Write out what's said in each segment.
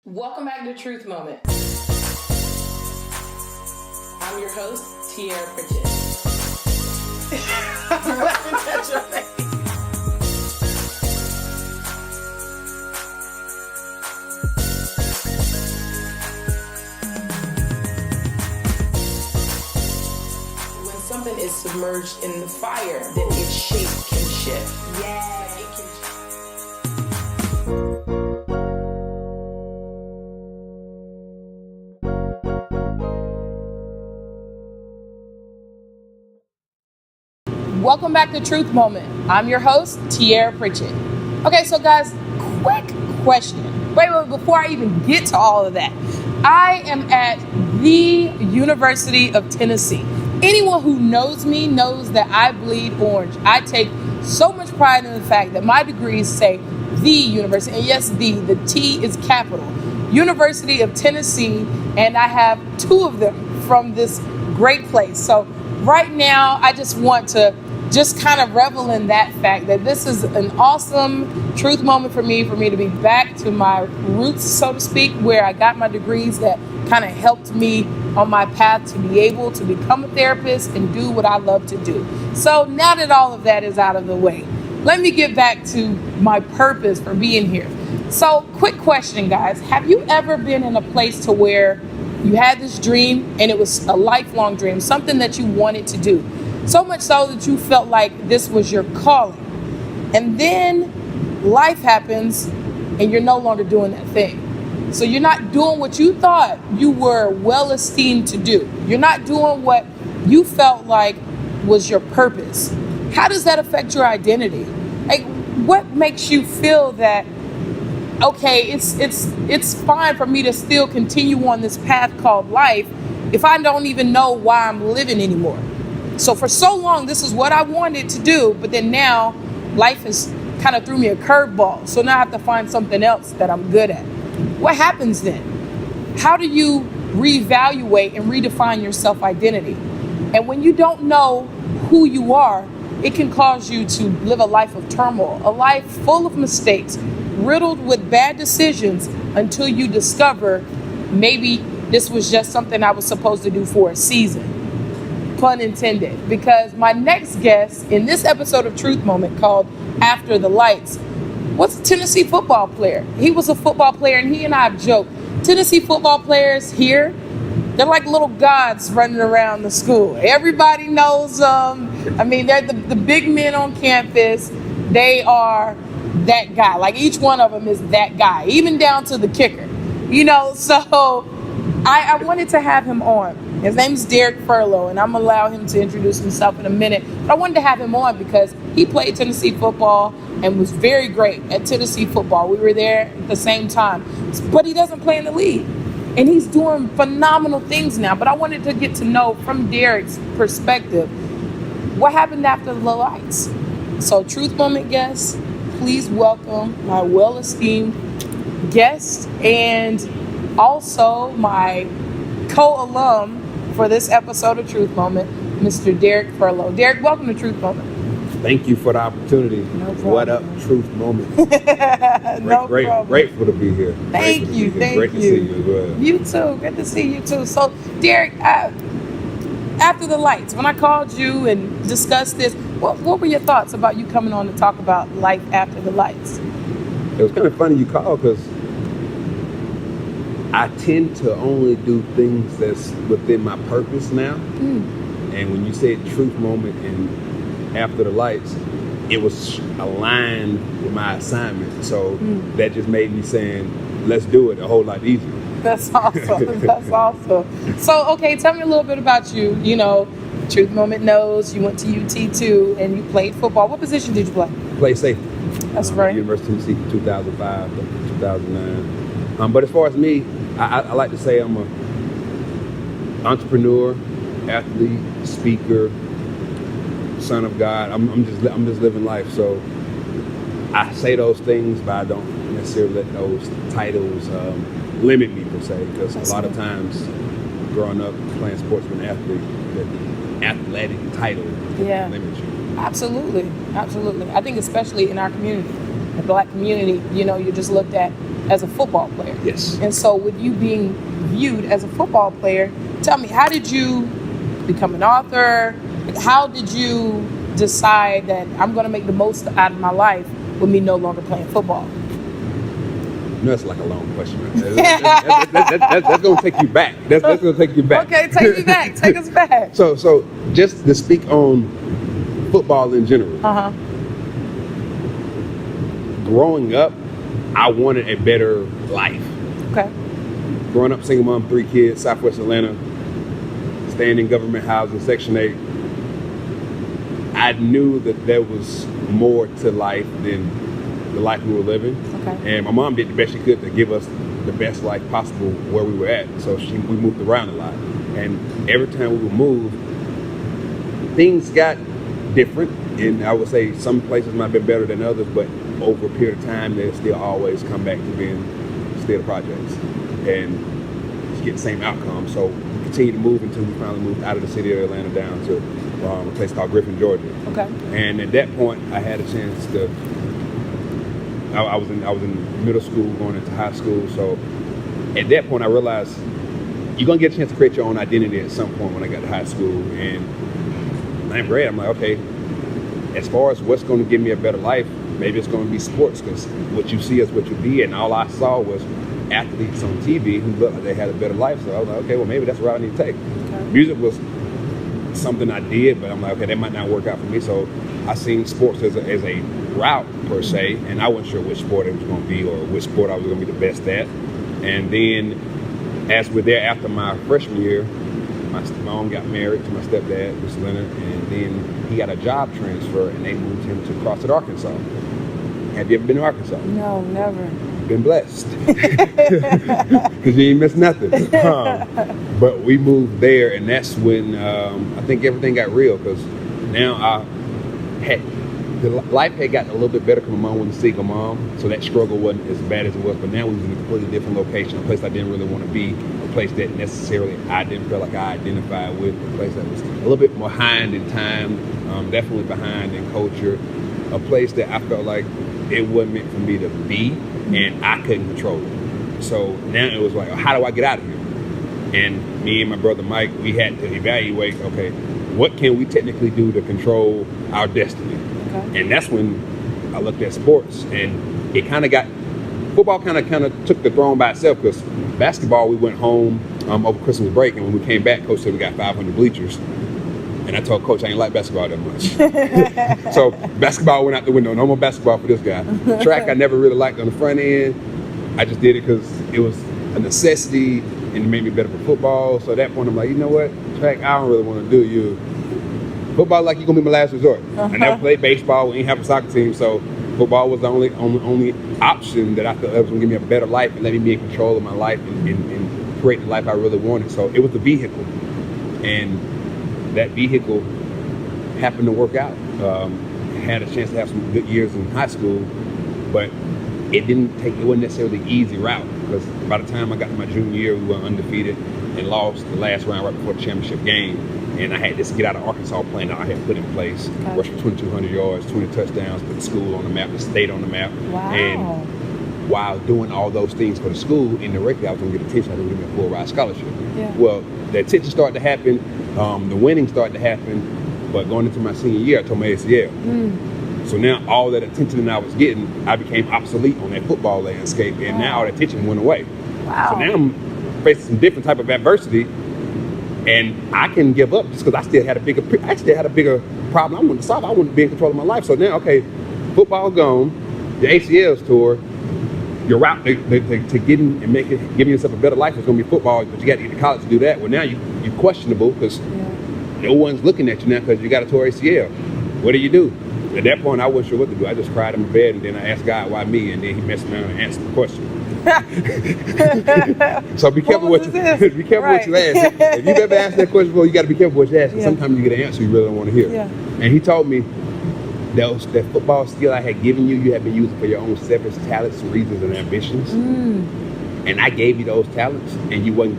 Welcome back to Truth Moment. I'm your host, Tierra Pritchett. I'm laughing at your face. When something is submerged in the fire, then its shape can shift. Yeah, it can shift. Welcome back to Truth Moment. I'm your host, Tierra Pritchett. Okay, so guys, quick question. Wait, before I even get to all of that, I am at the University of Tennessee. Anyone who knows me knows that I bleed orange. I take so much pride in the fact that my degrees say the university, and yes, the T is capital. University of Tennessee, and I have two of them from this great place. So right now, I just want to just kind of revel in that fact that this is an awesome truth moment for me to be back to my roots, so to speak, where I got my degrees that kind of helped me on my path to be able to become a therapist and do what I love to do. So now that all of that is out of the way, let me get back to my purpose for being here. So quick question, guys. Have you ever been in a place to where you had this dream and it was a lifelong dream, something that you wanted to do? So much so that you felt like this was your calling. And then life happens and you're no longer doing that thing. So you're not doing what you thought you were well esteemed to do. You're not doing what you felt like was your purpose. How does that affect your identity? Like, what makes you feel that, okay, it's fine for me to still continue on this path called life if I don't even know why I'm living anymore? So for so long, this is what I wanted to do, but then now life has kind of threw me a curveball. So now I have to find something else that I'm good at. What happens then? How do you reevaluate and redefine your self-identity? And when you don't know who you are, it can cause you to live a life of turmoil, a life full of mistakes, riddled with bad decisions until you discover maybe this was just something I was supposed to do for a season. Pun intended, because my next guest in this episode of Truth Moment called After the Lights was a Tennessee football player. He was a football player, and he and I have joked, Tennessee football players here, they're like little gods running around the school. Everybody knows them. I mean, they're the big men on campus. They are that guy. Like, each one of them is that guy, even down to the kicker. You know, so I wanted to have him on. His name is Derek Barlow, and I'm going to allow him to introduce himself in a minute. But I wanted to have him on because he played Tennessee football and was very great at Tennessee football. We were there at the same time. But he doesn't play in the league. And he's doing phenomenal things now. But I wanted to get to know from Derek's perspective what happened after the lights. So, Truth Moment guests, please welcome my well-esteemed guest and also my co-alum for this episode of Truth Moment, Mr. Derek Barlow. Derek, welcome to Truth Moment. Thank you for the opportunity. No problem. What up, Truth Moment? No problem. Grateful to be here. Thank you. Great to see you as well. You too. Good to see you too. So, Derek, after the lights, when I called you and discussed this, what were your thoughts about you coming on to talk about life after the lights? It was kind of funny you called because I tend to only do things that's within my purpose now. And when you said Truth Moment and After the Lights, it was aligned with my assignment. So that just made me saying, let's do it a whole lot easier. That's awesome. That's awesome. So, okay, tell me a little bit about you. You know, Truth Moment knows you went to UT too, and you played football. What position did you play? Play safety. That's right. University of Tennessee, 2005 to 2009. But as far as me, I like to say I'm an entrepreneur, athlete, speaker, son of God. I'm just living life. So I say those things, but I don't necessarily let those titles limit me per se, because a lot of times growing up playing sports with an athlete, the athletic title limits you. Absolutely. I think especially in our community, the Black community, you know, you're just looked at as a football player. Yes. And so with you being viewed as a football player, tell me, how did you become an author? How did you decide that I'm going to make the most out of my life with me no longer playing football? No, that's like a long question. Right? That's going to take you back. That's going to take you back. Okay, take me back. Take us back. So just to speak on football in general. Growing up, I wanted a better life. Okay. Growing up, single mom, 3 kids, Southwest Atlanta, staying in government housing, Section 8. I knew that there was more to life than the life we were living. Okay. And my mom did the best she could to give us the best life possible where we were at. So we moved around a lot. And every time we would move, things got different. And I would say some places might have been better than others, but over a period of time, they still always come back to being still projects. And just get the same outcome. So we continued to move until we finally moved out of the city of Atlanta down to a place called Griffin, Georgia. Okay. And at that point, I had a chance to. I was in middle school, going into high school. So at that point, I realized you're gonna get a chance to create your own identity at some point. When I got to high school and ninth grade, I'm like, okay, as far as what's going to give me a better life, maybe it's going to be sports, because what you see is what you be, and all I saw was athletes on TV who looked like they had a better life. So I was like, okay, well, maybe that's what I need to take. Okay. Music was something I did, but I'm like, okay, that might not work out for me. So I seen sports as a route per se, and I wasn't sure which sport it was going to be or which sport I was going to be the best at. And then as we're there after my freshman year, my mom got married to my stepdad, Mr. Leonard, and then he got a job transfer and they moved him to Crossett, Arkansas. Have you ever been to Arkansas? No, never. Been blessed. Because you ain't missed nothing. But we moved there, and that's when I think everything got real, because now life had gotten a little bit better because my mom was a single mom, so that struggle wasn't as bad as it was. But now we was in a completely different location, a place I didn't really want to be, a place that necessarily I didn't feel like I identified with, a place that was a little bit behind in time, definitely behind in culture, a place that I felt like it wasn't meant for me to be, and I couldn't control it. So now it was like, how do I get out of here? And me and my brother Mike, we had to evaluate, okay, what can we technically do to control our destiny? Okay. And that's when I looked at sports, and it kind of got, football kind of took the throne by itself, because basketball, we went home over Christmas break, and when we came back, Coach said we got 500 bleachers. And I told Coach I ain't like basketball that much. So basketball went out the window. No more basketball for this guy. Track I never really liked on the front end. I just did it because it was a necessity and it made me better for football. So at that point I'm like, you know what? Track, I don't really want to do you. Football like you're going to be my last resort. I never played baseball. We didn't have a soccer team. So football was the only option that I felt was going to give me a better life and let me be in control of my life and create the life I really wanted. So it was the vehicle. And that vehicle happened to work out. Had a chance to have some good years in high school, but it wasn't necessarily the easy route, because by the time I got to my junior year, we were undefeated and lost the last round right before the championship game. And I had this get out of Arkansas plan that I had put in place. Okay. Rushed for 2,200 yards, 20 touchdowns, put the school on the map, the state on the map. Wow. And while doing all those things for the school, indirectly I was going to get attention. I was going to get a full ride scholarship. Yeah. Well, the attention started to happen. The winning started to happen, but going into my senior year, I tore my ACL. So now all that attention that I was getting, I became obsolete on that football landscape, and now all that attention went away. Wow. So now I'm facing some different type of adversity, and I can give up just because I still had a bigger problem I wanted to solve. I wanted to be in control of my life. So now, okay, football gone, the ACL's tore. Your route to getting and giving yourself a better life is going to be football, but you got to get to college to do that. Well, now you're questionable because no one's looking at you now because you got a tore ACL. What do you do? At that point, I wasn't sure what to do. I just cried in my bed, and then I asked God, why me? And then he messed around and answered the question. So be careful what you ask. If you've ever asked that question before, you got to be careful what you ask. Sometimes you get an answer you really don't want to hear. Yeah. And he told me, that football skill I had given you had been used for your own selfish talents, reasons, and ambitions. And I gave you those talents, and you wasn't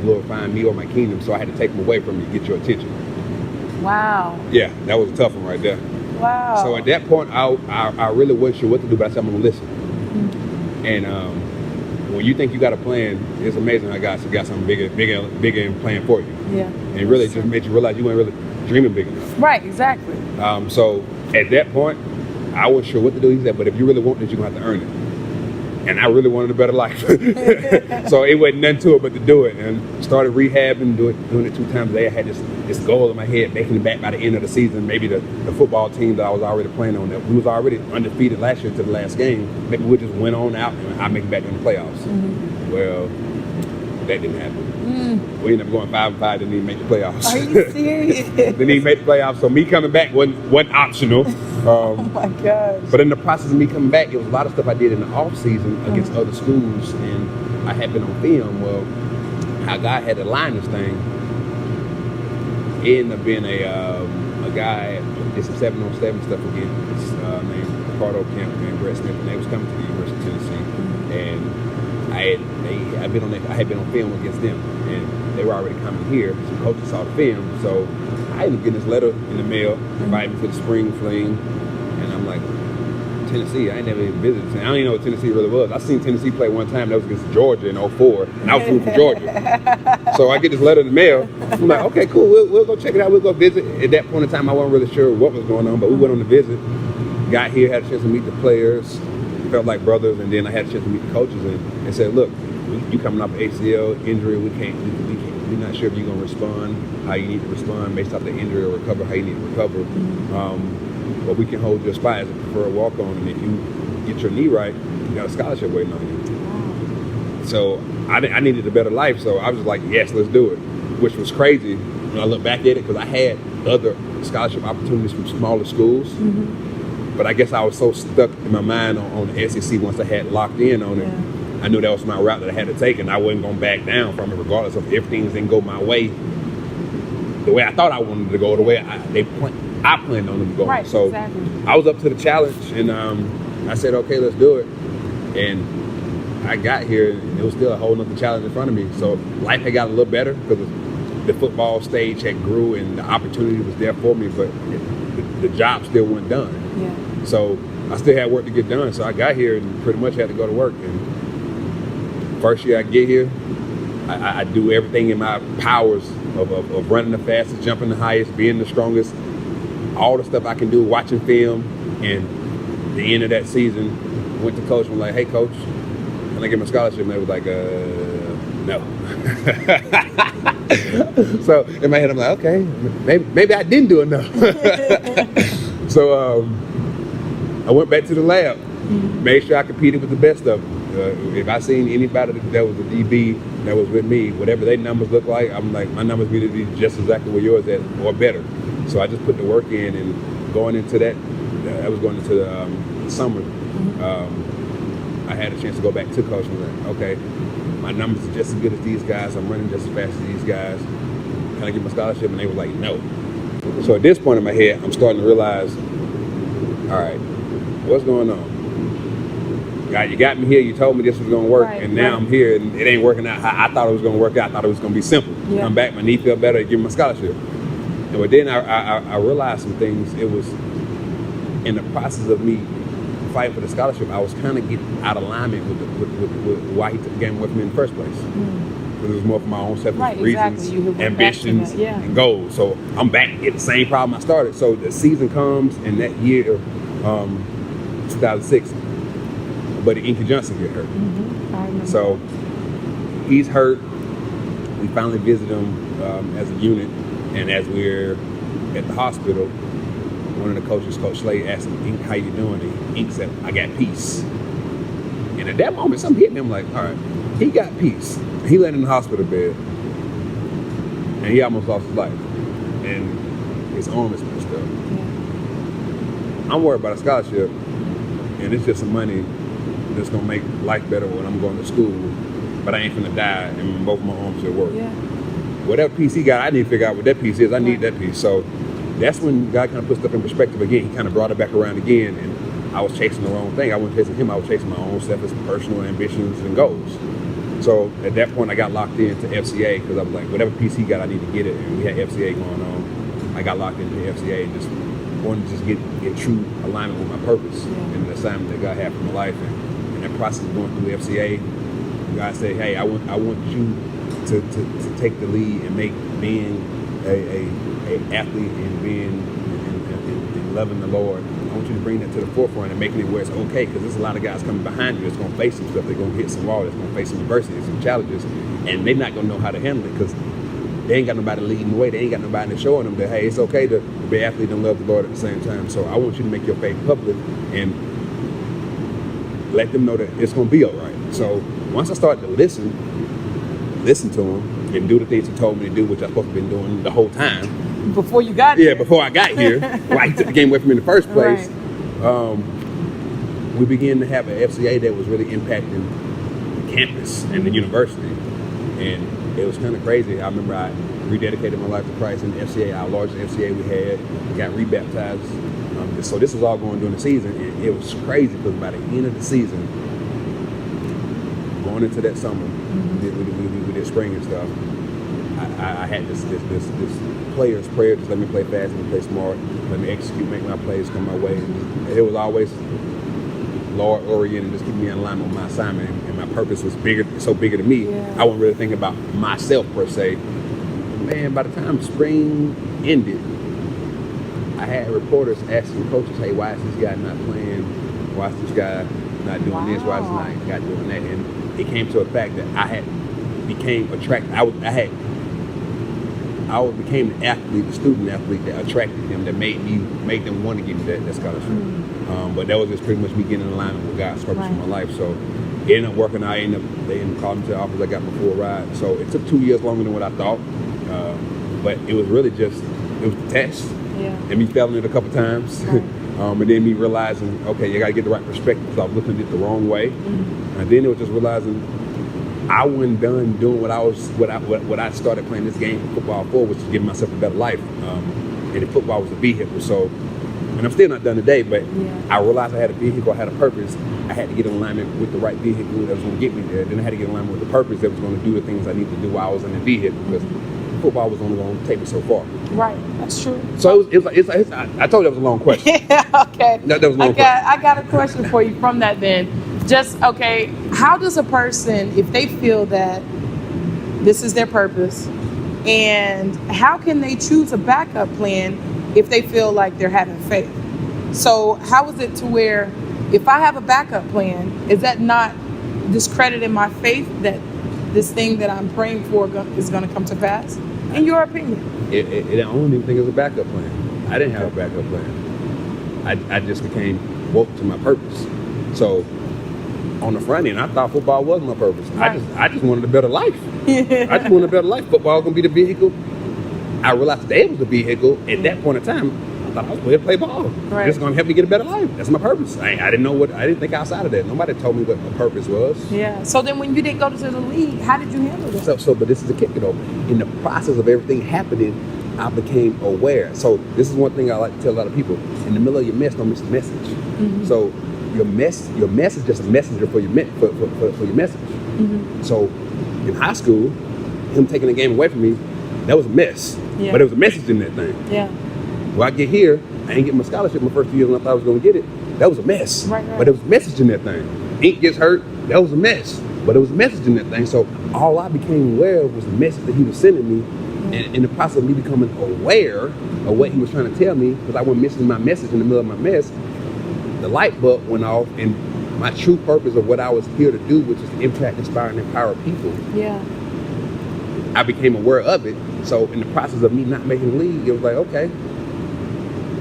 glorifying me or my kingdom, so I had to take them away from you to get your attention. Wow. Yeah, that was a tough one right there. Wow. So at that point, I really wasn't sure what to do, but I said, I'm going to listen. And when you think you got a plan, it's amazing how God got something bigger and plan for you. Yeah. And it really just made you realize you weren't really dreaming big enough. Right, exactly. So at that point, I wasn't sure what to do. He said, but if you really want this, you're going to have to earn it. And I really wanted a better life. So it wasn't nothing to it but to do it. And started rehabbing, doing it 2 times a day. I had this goal in my head, making it back by the end of the season. Maybe the football team that I was already playing on, that we was already undefeated last year to the last game. Maybe we just went on out and I make it back in the playoffs. Mm-hmm. Well, that didn't happen. We ended up going 5-5, didn't even make the playoffs. Are you serious? Didn't even make the playoffs. So me coming back wasn't optional. Oh my gosh. But in the process of me coming back, it was a lot of stuff I did in the off season against other schools, and I had been on film. Well, how God had aligned this thing, it ended up being a guy did some 7-on-7 stuff against named Ricardo Kemp and Brett Smith, and they was coming to the University of Tennessee, and I had been on film against them, and they were already coming here. Some coaches saw the film, so I ended up getting this letter in the mail, inviting me to the spring fling, and I'm like, Tennessee, I ain't never even visited. I don't even know what Tennessee really was. I seen Tennessee play one time, that was against Georgia in 2004, and I was rooting for Georgia. So I get this letter in the mail. I'm like, okay, cool, we'll go check it out, we'll go visit. At that point in time, I wasn't really sure what was going on, but we went on the visit, got here, had a chance to meet the players, felt like brothers, and then I had a chance to meet the coaches and said, look, you coming off an ACL injury, we're not sure if you're going to respond, how you need to respond based off the injury or recover, how you need to recover. But we can hold your spot as a preferred walk-on, and if you get your knee right, you got a scholarship waiting on you. So I needed a better life, so I was like, yes, let's do it, which was crazy when I look back at it, because I had other scholarship opportunities from smaller schools, but I guess I was so stuck in my mind on the SEC once I had locked in on it. I knew that was my route that I had to take, and I wasn't going to back down from it, regardless of if things didn't go my way the way I thought I wanted to go, the way I planned on them going. Right, so exactly. I was up to the challenge, and I said, okay, let's do it. And I got here, and it was still a whole nother challenge in front of me. So life had got a little better because the football stage had grew, and the opportunity was there for me, but the job still wasn't done. Yeah. So I still had work to get done. So I got here and pretty much had to go to work. And first year I get here, I do everything in my powers of running the fastest, jumping the highest, being the strongest, all the stuff I can do, watching film. And the end of that season, went to coach and was like, hey coach, can I get my scholarship? And they was like, no. So in my head, I'm like, okay, maybe I didn't do enough. So I went back to the lab, made sure I competed with the best of them. If I seen anybody that was a DB that was with me, whatever their numbers look like, I'm like, my numbers need to be just exactly where yours at or better. So I just put the work in, and going into that, I was going into the summer. I had a chance to go back to coach and like, okay, my numbers are just as good as these guys. I'm running just as fast as these guys. Can I get my scholarship? And they were like, no. So at this point in my head, I'm starting to realize, all right, what's going on? God, you got me here. You told me this was going to work, and now I'm here, and it ain't working out how I thought it was going to work out. I thought it was going to be simple. Yeah. Come back, my knee felt better, give me my scholarship. But then I realized some things. It was in the process of me fighting for the scholarship, I was kind of getting out of alignment with why he took the game away from me in the first place. Because it was more for my own selfish reasons, ambitions, and goals. So I'm back at the same problem I started. So the season comes, and that year, 2006, Buddy Inky Johnson get hurt. So he's hurt. We finally visit him as a unit, and as we're at the hospital, one of the coaches, Coach Slade, asked him, Ink, how you doing? And Ink said, I got peace. And at that moment, something hit me. I'm like, all right, he got peace. He laid in the hospital bed, and he almost lost his life. And his arm is messed up. I'm worried about a scholarship, and it's just some money that's going to make life better when I'm going to school, but I ain't finna die, and both my arms still work. Whatever piece he got, I need to figure out what that piece is. I need that piece. So that's when God kind of put stuff in perspective again. He kind of brought it back around again, and I was chasing the wrong thing. I wasn't chasing him. I was chasing my own selfish personal ambitions and goals. So at that point, I got locked into FCA because I was like, whatever piece he got, I need to get it. And we had FCA going on. I got locked into FCA and just wanted to just get true alignment with my purpose and the assignment that God had for my life. And in that process of going through FCA, God said, hey, I want you to take the lead and make being a athlete and being and loving the Lord. I want you to bring that to the forefront and making it where it's okay, because there's a lot of guys coming behind you that's going to face some stuff. They're going to hit some wall. That's going to face some adversity, some challenges, and they're not going to know how to handle it because they ain't got nobody leading the way. They ain't got nobody showing them that, hey, it's okay to be an athlete and love the Lord at the same time. So I want you to make your faith public and let them know that it's going to be all right. So once I started to listen to him and do the things he told me to do, which I've supposed to been doing the whole time. Before you got here. Yeah, before I got here. Why he took the game away from me in the first place. Right. We began to have an FCA that was really impacting the campus and the university. And it was kind of crazy. I remember I rededicated my life to Christ in the FCA, our largest FCA we had. We got rebaptized. So this was all going during the season, and it was crazy because by the end of the season, going into that summer, we did spring and stuff. I had this player's prayer: just let me play fast, let me play smart, let me execute, make my plays come my way. And it was always Lord oriented, just keep me in line with my assignment, and my purpose was bigger to me. Yeah. I wasn't really thinking about myself per se. Man, by the time spring ended, I had reporters asking coaches, "Hey, why is this guy not playing? Why is this guy not doing this? Why is this guy doing that?" And it came to a fact that I became attracted. I became the athlete, the student athlete that attracted them, that made them want to give me that scholarship. But that was just pretty much me getting in alignment with God's purpose for my life. So it ended up working out. They ended up calling me to the office I got my full ride. So it took 2 years longer than what I thought. But it was really just, it was the test. Yeah. And me failing it a couple times. Right. And then me realizing, okay, you got to get the right perspective because I was looking at it the wrong way. Mm-hmm. And then it was just realizing I wasn't done doing what I started playing this game of football for, which is giving myself a better life. And the football was a vehicle. So, and I'm still not done today, but I realized I had a vehicle, I had a purpose. I had to get in alignment with the right vehicle that was going to get me there. Then I had to get in alignment with the purpose that was going to do the things I needed to do while I was in the vehicle, because football was only going to take me so far. Right, that's true. So I told you that was a long question. Yeah, okay. That was a long question. I got a question for you from that then. Just, okay, how does a person, if they feel that this is their purpose, and how can they choose a backup plan if they feel like they're having faith? So how is it to where if I have a backup plan, is that not discrediting my faith that this thing that I'm praying for is going to come to pass? In your opinion? I don't even think it was a backup plan. I didn't have a backup plan. I just became woke to my purpose. So on the front end, I thought football was my purpose. Right. I just wanted a better life. I just wanted a better life. Football was going to be the vehicle. I realized today it was the vehicle. At that point in time, I thought I was going to play ball. Right. It's going to help me get a better life. That's my purpose. I didn't think outside of that. Nobody told me what my purpose was. Yeah. So then when you didn't go to the league, how did you handle that? But this is the kicker though. In the process of everything happening, I became aware. So this is one thing I like to tell a lot of people. In the middle of your mess, don't miss the message. Mm-hmm. So your message is just a messenger for your message. Mm-hmm. So in high school, him taking the game away from me, that was a mess. Yeah. But there was a message in that thing. Yeah. When I get here, I ain't getting my scholarship my first 2 years when I thought I was going to get it. That was a mess. Right. But there was a message in that thing. Ink gets hurt, that was a mess. But there was a message in that thing. So all I became aware of was the message that he was sending me. And in the process of me becoming aware of what he was trying to tell me, because I wasn't missing my message in the middle of my mess, the light bulb went off, and my true purpose of what I was here to do, which is to impact, inspire, and empower people. Yeah. I became aware of it. So in the process of me not making the league, it was like, okay,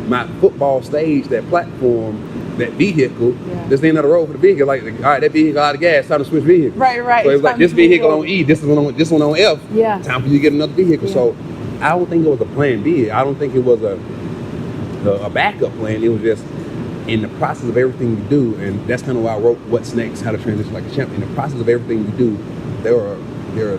my football stage, that platform, that vehicle, this ain't another road for the vehicle. Like, all right, that vehicle out of gas, time to switch vehicles. Right. So it was like this vehicle on E, this one on F. Yeah. Time for you to get another vehicle. Yeah. So I don't think it was a plan B. I don't think it was a backup plan. It was just in the process of everything we do, and that's kind of why I wrote What's Next, How to Transition Like a Champion. In the process of everything we do, there are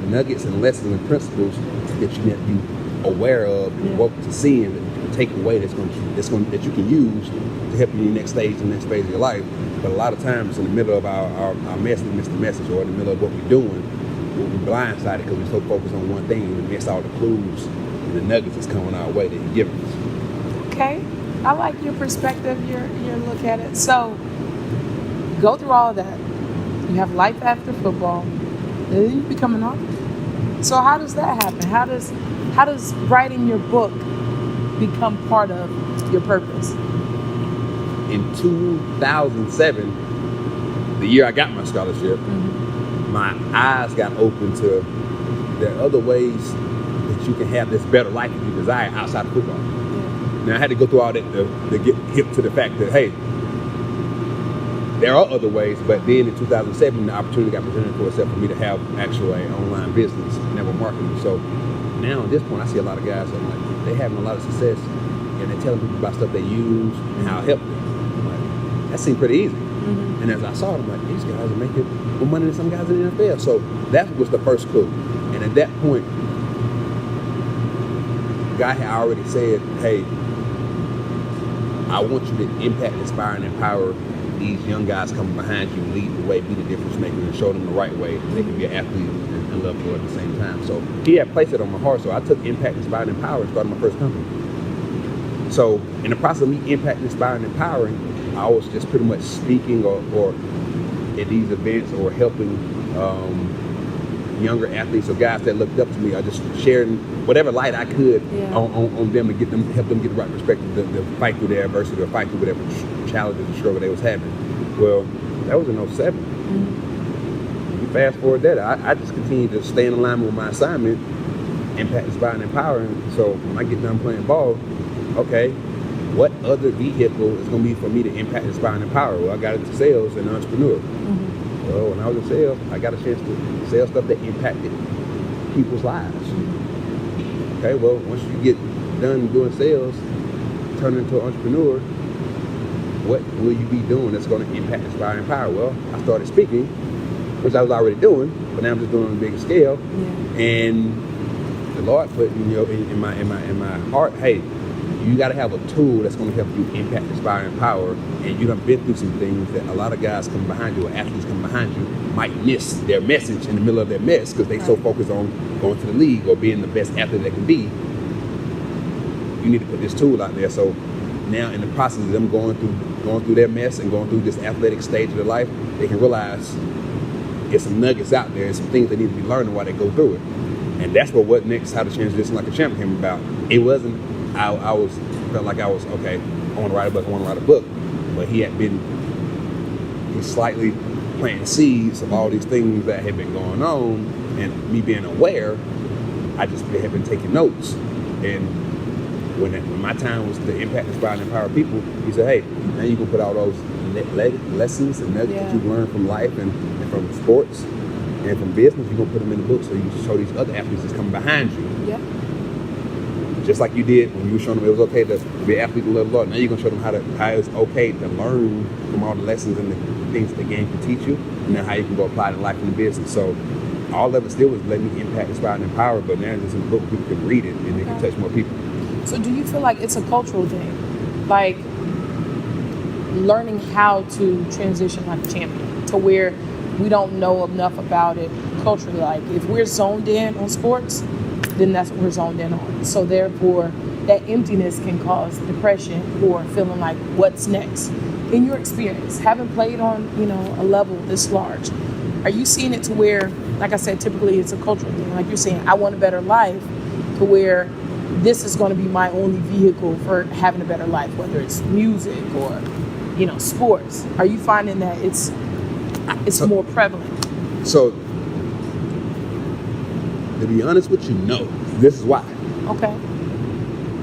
nuggets and lessons and principles that you need to be aware of and work to see and take away that you can use to help you in the next stage and next phase of your life. But a lot of times in the middle of our mess, we miss the message, or in the middle of what we're doing, we're blindsided because we're so focused on one thing and we miss all the clues and the nuggets that's coming our way that He gives us. Okay. I like your perspective, your look at it. So, go through all of that. You have life after football. And then you become an author. So how does that happen? How does writing your book become part of your purpose? In 2007, the year I got my scholarship, my eyes got open to there are other ways that you can have this better life if you desire outside of football. Now, I had to go through all that to get hip to the fact that, hey, there are other ways, but then in 2007, the opportunity got presented for itself for me to have actual online business, network marketing. So now at this point, I see a lot of guys, I'm like, they're having a lot of success, and they're telling people about stuff they use and how it helped them. I'm like, that seemed pretty easy. And as I saw it, I'm like, these guys are making more money than some guys in the NFL. So that was the first clue. And at that point, the guy had already said, hey, I want you to impact, inspire, and empower these young guys coming behind you, lead the way, be the difference maker, and show them the right way they can be an athlete and love for it at the same time. So he had placed it on my heart. So I took impact, inspire, and empower and started my first company. So in the process of me impacting, inspiring, and empowering, I was just pretty much speaking or at these events or helping younger athletes or guys that looked up to me. I just sharing whatever light I could on them and help them get the right perspective to fight through their adversity or fight through whatever challenges and struggle they was having. Well, that was in 07. You fast forward that, I just continued to stay in alignment with my assignment, impact, inspire, and empowering. So when I get done playing ball, okay, what other vehicle is going to be for me to impact, inspire, and empower? Well, I got into sales and entrepreneur. Well, when I was in sales, I got a chance to sell stuff that impacted people's lives. Okay, well, once you get done doing sales, turn into an entrepreneur, what will you be doing that's going to impact, inspire, and empower? Well, I started speaking, which I was already doing, but now I'm just doing it on a bigger scale. And the Lord put in my heart, hey, you got to have a tool that's going to help you impact, inspire, and empower. And you done been through some things that a lot of guys coming behind you or athletes coming behind you might miss their message in the middle of their mess because they so focused on going to the league or being the best athlete they can be. You need to put this tool out there. So now in the process of them going through their mess and going through this athletic stage of their life, they can realize there's some nuggets out there and some things they need to be learning while they go through it. And that's what next, how to transition like a champ came about. It wasn't, I felt like I was, okay, I want to write a book. But he had been slightly planting seeds of all these things that had been going on, and me being aware, I just had been taking notes. And when my time was to impact, inspire, and empower people, he said, hey, now you can put all those lessons and nuggets that you've learned from life and from sports and from business, you're going to put them in the book so you can show these other athletes that's coming behind you. Just like you did when you were showing them it was okay to be an athlete and love the Lord. Now you're going to show them how it's okay to learn from all the lessons and the things that the game can teach you, and then how you can go apply it in life and business. So all of it still was letting me impact, inspire, and empower, but now it's in a book people can read it and they can touch more people. So do you feel like it's a cultural thing? Like learning how to transition like a champion to where we don't know enough about it culturally. Like if we're zoned in on sports, then that's what we're zoned in on. So therefore, that emptiness can cause depression or feeling like what's next. In your experience, having played on, a level this large, are you seeing it to where, like I said, typically it's a cultural thing. Like you're saying, I want a better life, to where this is going to be my only vehicle for having a better life, whether it's music or, sports. Are you finding that it's more prevalent? So, to be honest with you, no. This is why. Okay.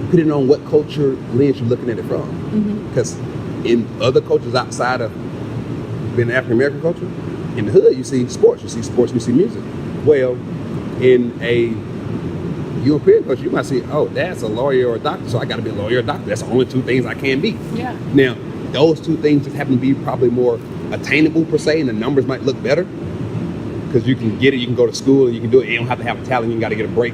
Depending on what culture lens you're looking at it from. Because in other cultures outside of being African American culture, in the hood you see sports, you see music. Well, in a European culture, you might see, oh, that's a lawyer or a doctor, so I got to be a lawyer or a doctor. That's the only two things I can be. Yeah. Now, those two things just happen to be probably more attainable per se, and the numbers might look better. Because you can get it, you can go to school, and you can do it. You don't have to have a talent. You got to get a break.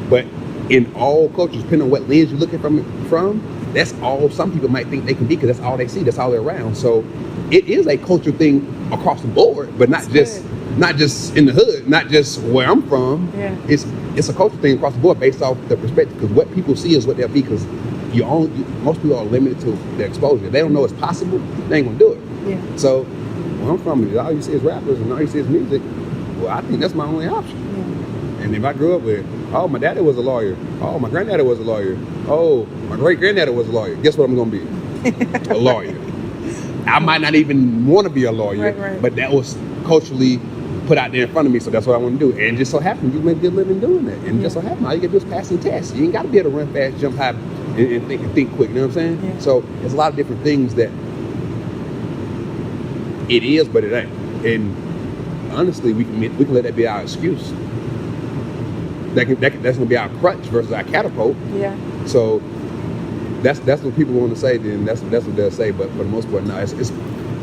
But in all cultures, depending on what lens you're looking from, that's all some people might think they can be because that's all they see. That's all they're around. So it is a cultural thing across the board, but not just in the hood, not just where I'm from. Yeah. It's a cultural thing across the board based off the perspective. Because what people see is what they'll be. Because most people are limited to their exposure. If they don't know it's possible, they ain't gonna do it. Yeah. So where I'm from, all you see is rappers and all you see is music. well, I think that's my only option. Yeah. And if I grew up with, oh, my daddy was a lawyer. Oh, my granddaddy was a lawyer. Oh, my great-granddaddy was a lawyer. Guess what I'm going to be? A lawyer. I might not even want to be a lawyer, right. but that was culturally put out there in front of me, so that's what I want to do. And just so happened, you make a good living doing that. And just so happened, all you got to do is pass the test. You ain't got to be able to run fast, jump high, and think quick. You know what I'm saying? Yeah. So there's a lot of different things that it is, but it ain't. And honestly, we can let that be our excuse. That's gonna be our crutch versus our catapult. Yeah. So that's what people want to say. Then that's what they'll say. But for the most part, no. It's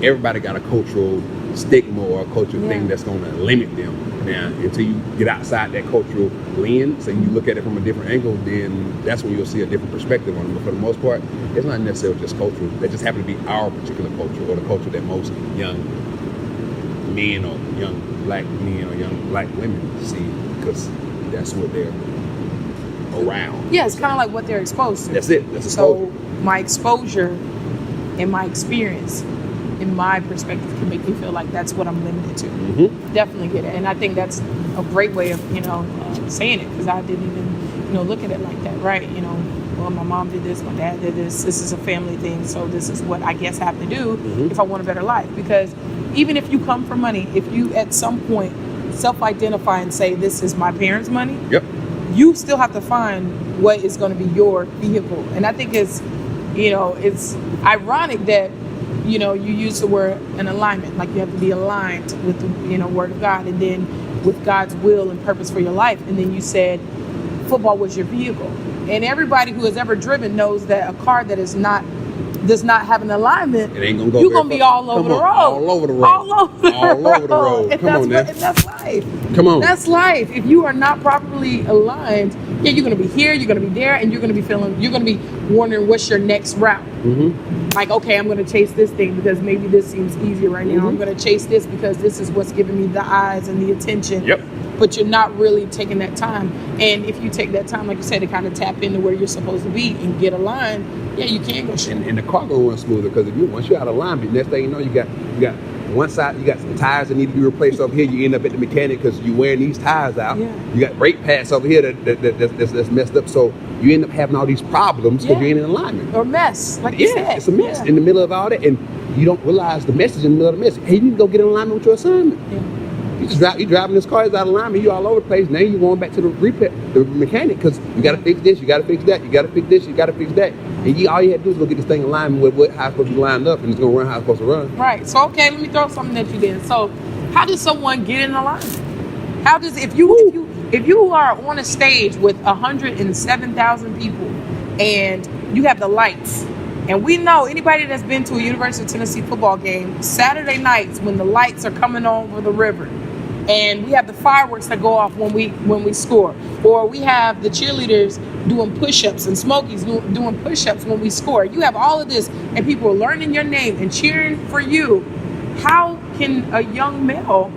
everybody got a cultural stigma or a cultural thing that's gonna limit them. Now, until you get outside that cultural lens and you look at it from a different angle, then that's when you'll see a different perspective on it. But for the most part, it's not necessarily just cultural. That just happens to be our particular culture, or the culture that most young men or young black men or young black women see, because that's what they're around. Yeah, it's kind of like what they're exposed to. That's it. That's so exposure. My exposure and my experience, in my perspective, can make me feel like that's what I'm limited to. Mm-hmm. Definitely get it, and I think that's a great way of saying it, because I didn't even look at it like that, right? Well, my mom did this, my dad did this. This is a family thing, so this is what I guess I have to do if I want a better life. Because even if you come from money, if you at some point self-identify and say this is my parents' money, you still have to find what is going to be your vehicle. And I think it's ironic that you use the word an alignment, like you have to be aligned with the Word of God, and then with God's will and purpose for your life. And then you said football was your vehicle. And everybody who has ever driven knows that a car that does not have an alignment, it ain't gonna go. You're gonna be all over the road. All over the road. All over the road. Come on, and that's life. Come on. That's life. If you are not properly aligned, you're gonna be here, you're gonna be there, and you're gonna be wondering what's your next route. Mm-hmm. Like, okay, I'm gonna chase this thing because maybe this seems easier right now. I'm gonna chase this because this is what's giving me the eyes and the attention. But you're not really taking that time. And if you take that time, like you said, to kind of tap into where you're supposed to be and get aligned, you can go straight. And the car gonna run smoother, because once you're out of alignment, next thing you know, you got one side, you got some tires that need to be replaced over here. You end up at the mechanic because you're wearing these tires out. You got brake pads over here that's messed up. So you end up having all these problems because you ain't in alignment. Or mess, like you said. It's a mess in the middle of all that, and you don't realize the message in the middle of the message. Hey, you need to go get in alignment with your assignment. You driving this car, it's out of alignment, you all over the place. Now you're going back to the mechanic because you got to fix this, you got to fix that, you got to fix this, you got to fix that. And all you have to do is go get this thing in alignment with how it's supposed to be lined up, and it's going to run how it's supposed to run. Right. So, okay, let me throw something at you then. So, how does someone get in alignment? How does, if you are on a stage with 107,000 people and you have the lights, and we know anybody that's been to a University of Tennessee football game, Saturday nights when the lights are coming over the river, and we have the fireworks that go off when we score, or we have the cheerleaders doing push-ups and Smokies doing push-ups when we score. You have all of this, and people are learning your name and cheering for you. How can a young male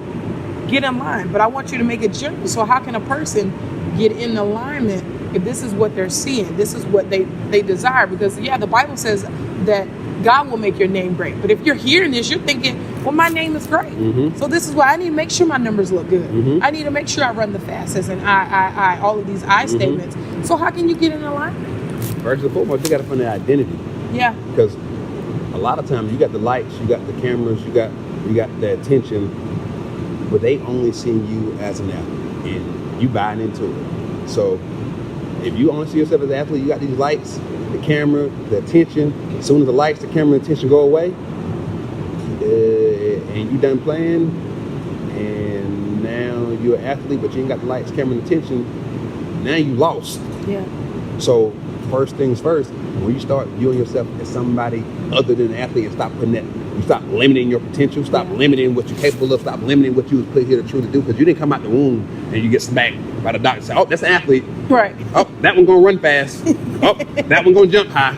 get in line? But I want you to make it general. So how can a person get in alignment if this is what they're seeing? This is what they desire. Because the Bible says that God will make your name great. But if you're hearing this, you're thinking, well, my name is great. So this is why I need to make sure my numbers look good. I need to make sure I run the fastest, and I all of these I statements. So how can you get in alignment? First and foremost, you got to find that identity. Because a lot of times you got the lights, you got the cameras, you got the attention, but they only see you as an athlete, and you buying into it. So if you only see yourself as an athlete, you got these lights, the camera, the attention. As soon as the lights, the camera, and attention go away, and you done playing, and now you're an athlete, but you ain't got the lights, camera, and attention, now you lost. So first things first, when you start viewing yourself as somebody other than an athlete, and stop putting that, you stop limiting your potential, stop limiting what you're capable of, stop limiting what you was put here to truly do, because you didn't come out the womb and you get smacked by the doctor and say, oh, that's an athlete. Right. Oh, that one gonna run fast. Oh, that one gonna jump high.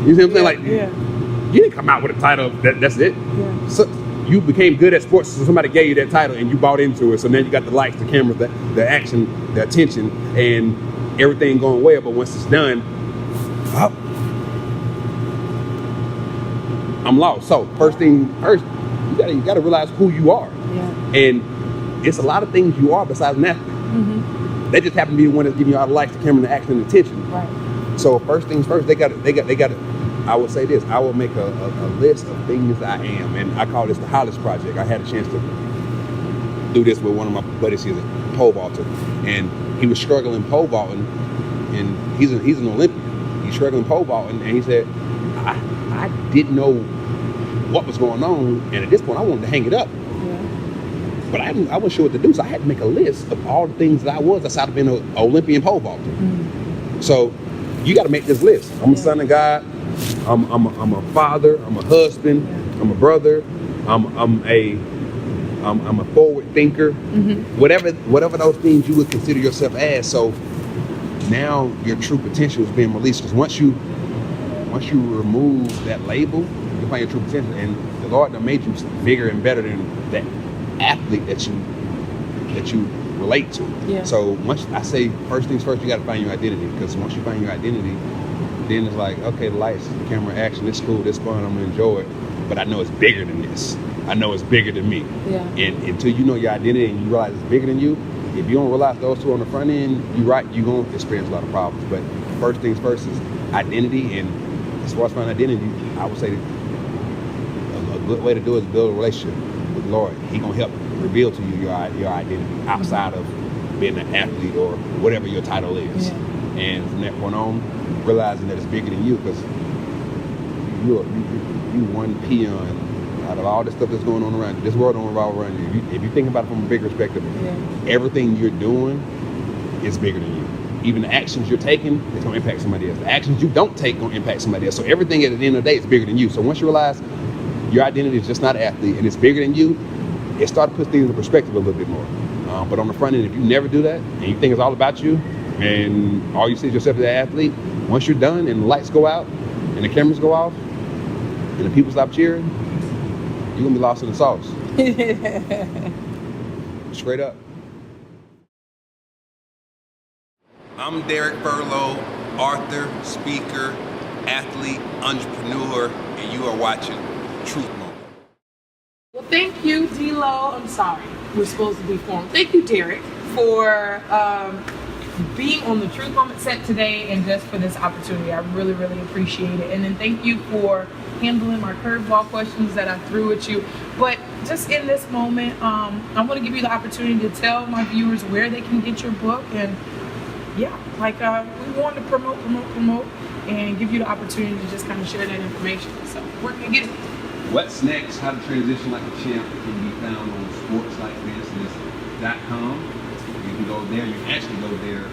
You see what I'm saying? You didn't come out with a title, that's it. So you became good at sports, so somebody gave you that title and you bought into it. So now you got the lights, the cameras, the action, the attention, and everything going well. But once it's done, I'm lost. So first thing first, you gotta realize who you are. And it's a lot of things you are besides an athlete. Mm-hmm. They just happen to be the one that's giving you all the lights, the camera, the action, and the attention. Right. So first things first, they got to. I will say this: I will make a list of things I am, and I call this the Hollis Project. I had a chance to do this with one of my buddies. He's a pole vaulter, and he was struggling pole vaulting, and he's an Olympian. He's struggling pole vaulting, and he said, I didn't know what was going on, and at this point, I wanted to hang it up. But I wasn't sure what to do, so I had to make a list of all the things that I was aside of being an Olympian pole vaulter. Mm-hmm. So you got to make this list. I'm a son of God. I'm a father. I'm a husband. I'm a brother. I'm a forward thinker. Mm-hmm. Whatever those things you would consider yourself as. So now your true potential is being released. Because once you remove that label, you find your true potential, and the Lord done made you bigger and better than that athlete that you relate to. Yeah. So once I say first things first, you got to find your identity, because once you find your identity, then it's like, okay, the lights, the camera, action, it's cool, it's fun, I'm gonna enjoy it, but I know it's bigger than this. I know it's bigger than me. Yeah. And until you know your identity and you realize it's bigger than you, if you don't realize those two on the front end, you're gonna experience a lot of problems. But first things first is identity, and as far as finding identity, I would say a good way to do it is build a relationship with the Lord. He gonna help reveal to you your identity outside of being an athlete or whatever your title is. Yeah. And from that point on, realizing that it's bigger than you, because you one peon out of all the stuff that's going on around you. This world don't revolve around you. If you think about it from a big perspective, everything you're doing is bigger than you. Even the actions you're taking is going to impact somebody else. The actions you don't take going to impact somebody else. So everything at the end of the day is bigger than you. So once you realize your identity is just not an athlete and it's bigger than you, it starts to put things in perspective a little bit more. But on the front end, if you never do that and you think it's all about you and all you see is yourself as an athlete, once you're done and the lights go out and the cameras go off and the people stop cheering, you're going to be lost in the sauce. Straight up. I'm Derek Barlow, author, speaker, athlete, entrepreneur, and you are watching Truth Moment. Well, thank you, D-Lo. I'm sorry, we're supposed to be formal. Thank you, Derek, for being on the Truth Moment set today and just for this opportunity. I really, really appreciate it. And then thank you for handling my curveball questions that I threw at you. But just in this moment, I want to give you the opportunity to tell my viewers where they can get your book. And yeah, we want to promote, and give you the opportunity to just kind of share that information. So where can you get it? What's Next? How to Transition Like a Champ can be found on sportslikebusiness.com. You can go there. You can actually go there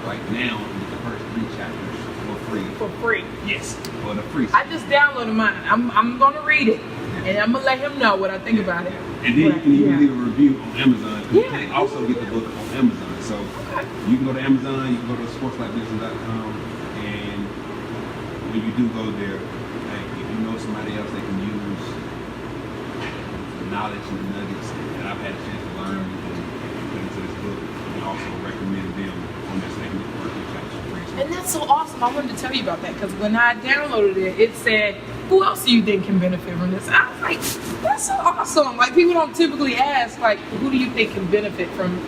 right now and get the first 3 chapters for free. For free? Yes, for the free. I just downloaded mine. I'm going to read it, and I'm going to let him know what I think about it. And then you can even leave a review on Amazon. You can also get the book on Amazon. So you can go to Amazon, you can go to sportslikebusiness.com, and when you do go there, if you know somebody else that can use the knowledge and the nuggets that I've had a chance to learn and put into this book, you can also recommend them on this second work free. And that's so awesome. I wanted to tell you about that, because when I downloaded it, it said, who else do you think can benefit from this? And I was like, that's so awesome. Like, people don't typically ask, like, who do you think can benefit from,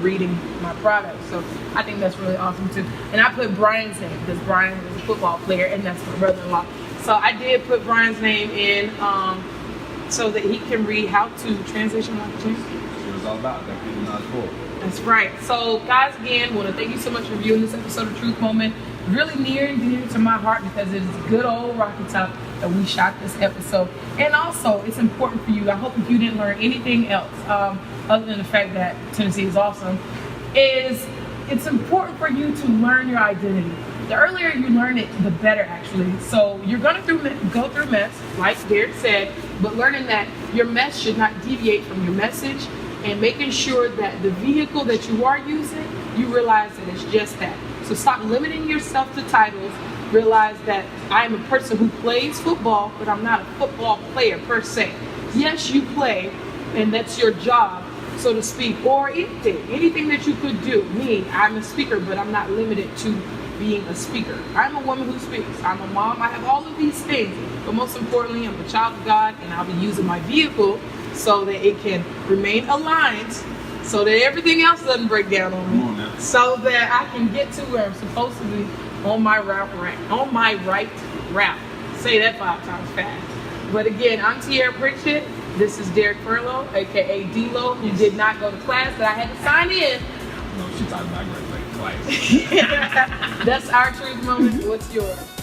reading my product? So I think that's really awesome too. And I put Brian's name, because Brian is a football player, and that's my brother-in-law. So I did put Brian's name in so that he can read How to Transition Like a Champ. That's what it's all about. That's what knowledge for. That's right. So guys, again, want to thank you so much for viewing this episode of Truth Moment. Really near and dear to my heart, because it is good old Rocky Top that we shot this episode. And also, it's important for you. I hope if you didn't learn anything else, other than the fact that Tennessee is awesome, it's important for you to learn your identity. The earlier you learn it, the better, actually. So you're going to go through mess, like Derek said, but learning that your mess should not deviate from your message, and making sure that the vehicle that you are using, you realize that it's just that. So stop limiting yourself to titles. Realize that I am a person who plays football, but I'm not a football player per se. Yes, you play, and that's your job, so to speak, or anything that you could do. Me, I'm a speaker, but I'm not limited to being a speaker. I'm a woman who speaks. I'm a mom. I have all of these things, but most importantly, I'm a child of God, and I'll be using my vehicle so that it can remain aligned so that everything else doesn't break down on me. Come on now. So that I can get to where I'm supposed to be on my right route. Say that 5 times fast. But again, I'm Tierra Pritchett. This is Derek Barlow, aka D-Lo, who did not go to class that I had to sign in. No, she's talking about graduating class. That's our truth moment. What's yours?